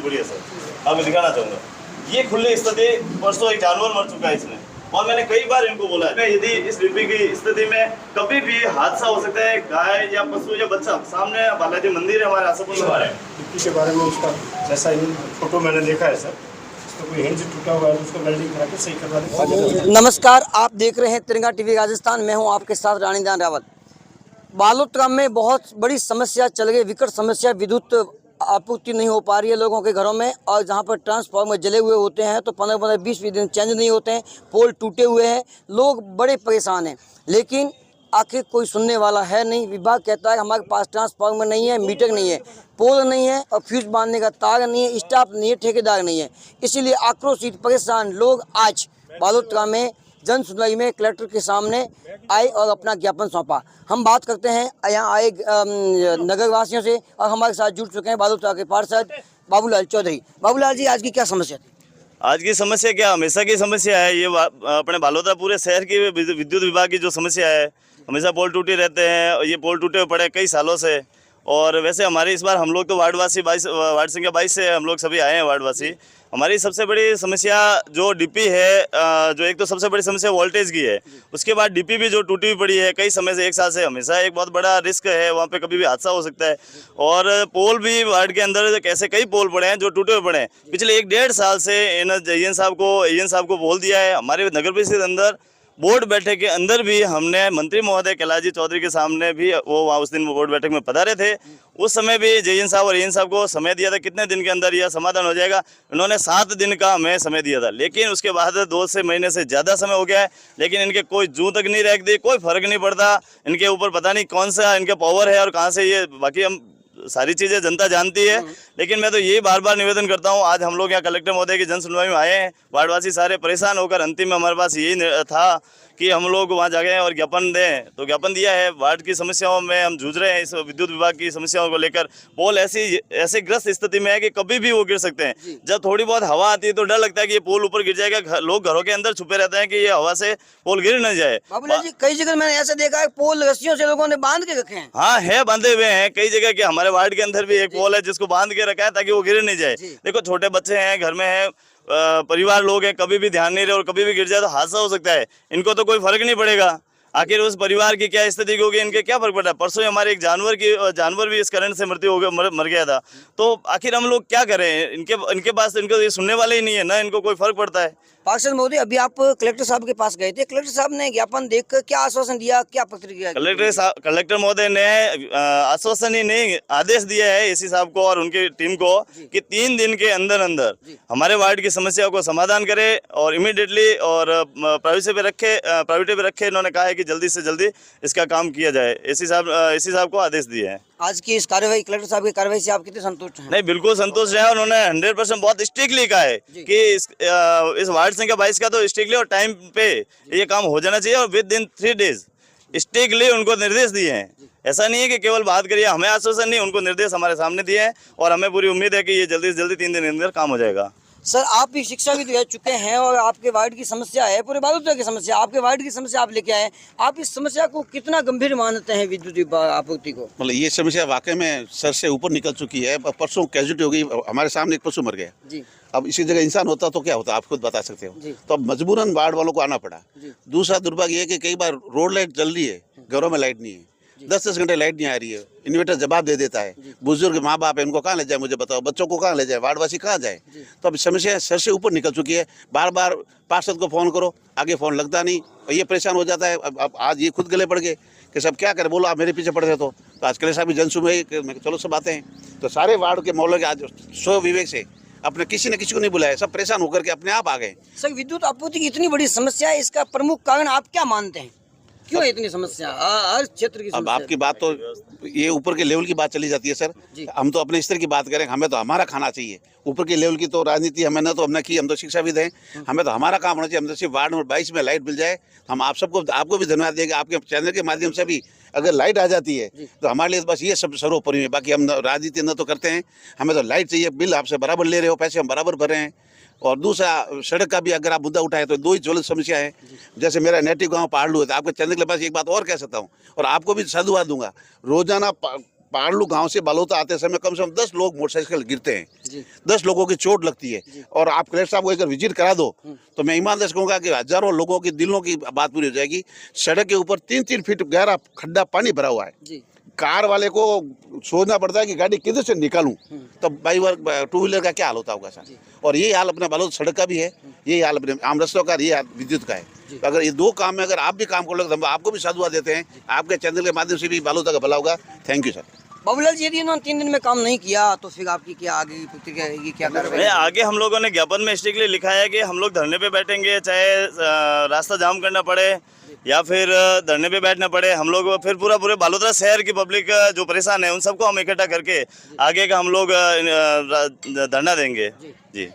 स्थिति पड़ी है सर, आपको दिखाना चाहूँगा। ये खुली स्थिति, परसों एक जानवर मर चुका है इसमें, और मैंने कई बार इनको बोला है यदि इस डिब्बी की स्थिति में कभी भी हादसा हो सकता है, गाय या पशु या बच्चा, सामने बालाजी मंदिर है हमारे आसपास डिब्बी के बारे में उसका जैसा फोटो मैंने देखा है सर, कोई हिंज टूटा हुआ है तो उसको वेल्डिंग करा के सही करवा दें। नमस्कार, आप देख रहे हैं तिरंगा टीवी राजस्थान। मैं हूं आपके साथ रानीदान रावत। बालोतरा में बहुत बड़ी समस्या चल गई, विकट समस्या, विद्युत आपूर्ति नहीं हो पा रही है लोगों के घरों में, और जहां पर ट्रांसफार्मर जले हुए होते हैं तो 15-15, 20-20 दिन चेंज नहीं होते हैं, पोल टूटे हुए हैं, लोग बड़े परेशान हैं। लेकिन आखिर कोई सुनने वाला है नहीं। विभाग कहता है हमारे पास ट्रांसफार्मर नहीं है, मीटर नहीं है, पोल नहीं है और फ्यूज बांधने का तार नहीं है, स्टाफ नहीं है, ठेकेदार नहीं है। इसीलिए आक्रोशित परेशान लोग आज बालोतरा में जन सुनवाई में कलेक्टर के सामने आए और अपना ज्ञापन सौंपा। हम बात करते हैं यहाँ आए नगर वासियों से, और हमारे साथ जुड़ चुके हैं बालोतरा के पार्षद बाबूलाल चौधरी। बाबूलाल जी, आज की क्या समस्या थी? आज की समस्या क्या, हमेशा की समस्या है ये, अपने बालोतरा पूरे शहर की विद्युत विभाग की जो समस्या है, हमेशा पोल टूटे रहते हैं और ये पोल टूटे पड़े कई सालों से। और वैसे हमारे इस बार हम लोग तो वार्डवासी 22 वार्ड संख्या 22 से हम लोग सभी आए हैं वार्डवासी। हमारी सबसे बड़ी समस्या जो डीपी है, जो एक तो सबसे बड़ी समस्या वोल्टेज की है, उसके बाद डीपी भी जो टूटी हुई पड़ी है कई समय से, 1 साल से, हमेशा एक बहुत बड़ा रिस्क है, वहाँ पे कभी भी हादसा हो सकता है। और पोल भी वार्ड के अंदर कैसे कई पोल पड़े हैं जो टूटे हुए पड़े हैं। पिछले 1-1.5 साल से एन साहब को बोल दिया है। हमारे नगर परिषद के अंदर बोर्ड बैठक के अंदर भी हमने मंत्री महोदय कैलाश जी चौधरी के सामने भी, वो वहाँ उस दिन बोर्ड बैठक में पधारे थे, उस समय भी जेएन साहब और एन साहब को समय दिया था कितने दिन के अंदर यह समाधान हो जाएगा। उन्होंने 7 दिन का हमें समय दिया था, लेकिन उसके बाद 2 से महीने से ज़्यादा समय हो गया है, लेकिन इनके कोई जूं तक नहीं रख दी, कोई फर्क नहीं पड़ता इनके ऊपर। पता नहीं कौन सा इनका पावर है और कहाँ से ये, बाकी हम सारी चीज़ें जनता जानती है। लेकिन मैं तो यही बार बार निवेदन करता हूँ, आज हम लोग यहाँ कलेक्टर महोदय की जन सुनवाई में आए हैं, वार्डवासी सारे परेशान होकर। अंतिम में हमारे पास यही था कि हम लोग वहाँ जाके और ज्ञापन दें, तो ज्ञापन दिया है। वार्ड की समस्याओं में हम जूझ रहे हैं, इस विद्युत विभाग की समस्याओं को लेकर। पोल ऐसे ग्रस्त स्थिति में है कि कभी भी वो गिर सकते हैं। जब थोड़ी बहुत हवा आती है तो डर लगता है कि ये पोल ऊपर गिर जाएगा, लोग घरों के अंदर छुपे रहते हैं कि ये हवा से पोल गिर न जाए। बाबूलाल जी, कई जगह मैंने ऐसा देखा है पोल रस्सियों से लोगों ने बांध के रखे हैं। हाँ, है, बांधे हुए हैं कई जगह के। हमारे वार्ड के अंदर भी एक पोल है जिसको बांध के रखा है ताकि वो गिर नहीं जाए। देखो, छोटे बच्चे हैं, घर में है, परिवार लोग हैं, कभी भी ध्यान नहीं रहे और कभी भी गिर जाए तो हादसा हो सकता है। इनको तो कोई फर्क नहीं पड़ेगा, आखिर उस परिवार की क्या स्थिति होगी, इनके क्या फर्क पड़ता है। परसों हमारे एक जानवर भी इस करंट से मृत्यु हो गया, मर गया था। तो आखिर हम लोग क्या करें, इनके पास इनको ये सुनने वाले ही नहीं है ना, इनको कोई फर्क पड़ता है। पार्षद महोदय, अभी आप कलेक्टर साहब के पास गए थे, कलेक्टर साहब ने ज्ञापन देखकर क्या आश्वासन दिया, क्या प्रतिक्रिया? कलेक्टर महोदय ने आश्वासन ही नहीं, आदेश दिया है एसी साहब को और उनकी टीम को कि 3 दिन के अंदर अंदर हमारे वार्ड की समस्या को समाधान करे और इमीडिएटली और प्रायोरिटी पे रखे। इन्होंने कहा है कि जल्दी से जल्दी इसका काम किया जाए। एसी साहब को आदेश दिए हैं। आज की इस कार्रवाई, कलेक्टर साहब की कार्रवाई से आप कितने संतुष्ट हैं? नहीं, बिल्कुल संतुष्ट है। उन्होंने 100% बहुत स्ट्रिक्टली कहा है कि इस वार्ड संख्या 22 का तो स्ट्रिक्टली और टाइम पे ये काम हो जाना चाहिए और विद इन 3 डेज स्ट्रिक्टली उनको निर्देश दिए हैं। ऐसा नहीं है कि केवल बात करिए, हमें आश्वासन नहीं, उनको निर्देश हमारे सामने दिए हैं और हमें पूरी उम्मीद है कि ये जल्दी से जल्दी 3 दिन के अंदर काम हो जाएगा। सर, आप भी शिक्षाविद रह चुके हैं और आपके वार्ड की समस्या है, पूरे बालोतरा की समस्या, आपके वार्ड की समस्या आप लेके आए हैं। आप इस समस्या को कितना गंभीर मानते हैं, विद्युत आपूर्ति को? मतलब ये समस्या वाकई में सर से ऊपर निकल चुकी है। परसों कैजुअलिटी हो गई, हमारे सामने एक पशु मर गया जी। अब इसी जगह इंसान होता तो क्या होता, आप खुद बता सकते हो। तो अब मजबूरन वार्ड वालों को आना पड़ा। दूसरा दुर्भाग्य ये कि कई बार रोड लाइट जल रही है, घरों में लाइट नहीं है, 10-10 घंटे लाइट नहीं आ रही है, इन्वर्टर जवाब दे देता है। बुजुर्ग माँ बाप है, इनको कहाँ ले जाए मुझे बताओ, बच्चों को कहाँ ले जाए, वार्डवासी कहाँ जाए। तो अब समस्या सर से ऊपर निकल चुकी है। बार बार पार्षद को फ़ोन करो, आगे फ़ोन लगता नहीं, ये परेशान हो जाता है। अब आज ये खुद गले पड़ गए कि सब क्या करें, बोलो आप मेरे पीछे पड़ते तो आज कलेक्टर साहब भी जन सुनवाई, चलो सब आते हैं। तो सारे वार्ड के मोहल्ले के आज स्व विवेक से अपने किसी ने किसी को नहीं बुलाया, सब परेशान होकर के अपने आप आ गए। सर, विद्युत आपूर्ति की इतनी बड़ी समस्या है, इसका प्रमुख कारण आप क्या मानते हैं? क्यों इतनी समस्या हर क्षेत्र की समस्या? अब आपकी बात तो ये ऊपर के लेवल की बात चली जाती है सर। हम तो अपने स्तर की बात करें, हमें तो हमारा खाना चाहिए। ऊपर के लेवल की तो राजनीति हमें ना तो हमने की, हम तो शिक्षाविद हैं, हमें तो हमारा काम होना चाहिए। हम तो सिर्फ वार्ड नंबर 22 में लाइट मिल जाए, हम आप सबको, आपको भी धन्यवाद देंगे, आपके चैनल के माध्यम से भी अगर लाइट आ जाती है तो हमारे लिए बस ये सब सर्वोपरि है। बाकी हम राजनीति न तो करते हैं, हमें तो लाइट चाहिए। बिल आपसे बराबर ले रहे हो, पैसे हम बराबर भर रहे हैं। और दूसरा, सड़क का भी अगर आप मुद्दा उठाए तो 2 ही ज्वलंत समस्या है। जैसे मेरा नेटिव गांव पहाड़लू है, तो आपके चैनल के पास एक बात और कह सकता हूं और आपको भी साधुवाद दूंगा। रोजाना पारलू गांव से बालोता आते समय कम से कम 10 लोग मोटरसाइकिल गिरते हैं, 10 लोगों की चोट लगती है। और आप कलेक्टर साहब को अगर विजिट करा दो तो मैं ईमानदार से कहूँगा कि हजारों लोगों की दिलों की बात पूरी हो जाएगी। सड़क के ऊपर 3-3 फीट गहरा खड्डा पानी भरा हुआ है। कार वाले को सोचना पड़ता है कि गाड़ी किधर से निकालूं, तब बाई टू व्हीलर का क्या हाल होता होगा सर। और ये हाल अपने बालोद सड़क का भी है, ये हाल अपने आम रस्तों का, ये हाल विद्युत का है। तो अगर ये 2 काम में अगर आप भी काम कर लो तो हम आपको भी साधुवाद देते हैं। आपके चैनल के माध्यम से भी बालोद का भला होगा। Thank you sir. Babulal ji, यदि इन्होंने 3 दिन में काम नहीं किया तो फिर आपकी क्या आगे की प्रतिक्रिया रहेगी, क्या कार्रवाई? आगे हम लोगों ने ज्ञापन में स्ट्रिक्टली लिखा है कि हम लोग धरने पे बैठेंगे, चाहे रास्ता जाम करना पड़े या फिर धरने पे बैठना पड़े। हम लोग फिर पूरे बालोतरा शहर की पब्लिक जो परेशान है उन सबको हम इकट्ठा करके आगे का हम लोग धरना देंगे जी।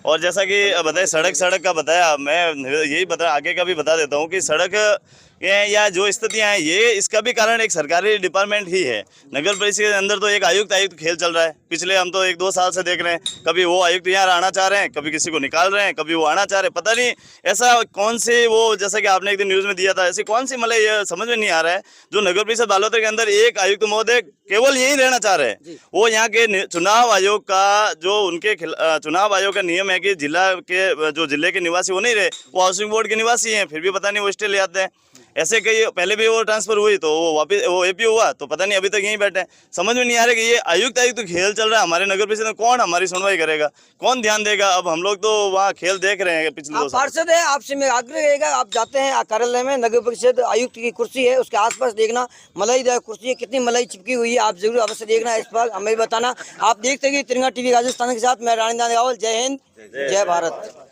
और जैसा कि बताए सड़क का बताया, मैं यही आगे का भी बता देता हूँ कि सड़क या जो स्थितियां हैं ये इसका भी कारण एक सरकारी डिपार्टमेंट ही है। नगर परिषद के अंदर तो एक आयुक्त खेल चल रहा है। पिछले हम तो 1-2 साल से देख रहे हैं, कभी वो आयुक्त यहाँ आना चाह रहे हैं, कभी किसी को निकाल रहे हैं, कभी वो आना चाह रहे हैं। पता नहीं ऐसा कौन सी वो, जैसा कि आपने एक दिन न्यूज़ में दिया था, ऐसी कौन सी मतलब ये समझ में नहीं आ रहा है जो नगर परिषद बालोतरा के अंदर एक आयुक्त महोदय केवल यही रहना चाह रहे हैं। वो यहाँ के चुनाव आयोग का जो उनके चुनाव आयोग का नियम है कि जिले के निवासी वो नहीं रहे, वो हाउसिंग बोर्ड के निवासी हैं, फिर भी पता नहीं वो स्टे ले आते हैं। ऐसे कई पहले भी वो ट्रांसफर हुई तो वो वापस वो एपी हुआ तो पता नहीं अभी तक यहीं बैठे हैं। समझ में नहीं आ रहा कि ये आयुक्त तो खेल चल रहा है हमारे नगर परिषद में। कौन हमारी सुनवाई करेगा, कौन ध्यान देगा? अब हम लोग तो वहाँ खेल देख रहे हैं पिछले 2 साल। पार्षद है, आपसे मेरा आग्रह रहेगा, आप जाते हैं कार्यालय में, नगर परिषद आयुक्त की कुर्सी है, उसके आसपास देखना मलाई कुर्सी है, कितनी मलाई चिपकी हुई है, आप जरूर अवश्य देखना, इस पर हमें बताना। आप देखते हैं तिरंगा टीवी राजस्थान के साथ मैं रानीदान रावल। जय हिंद, जय भारत।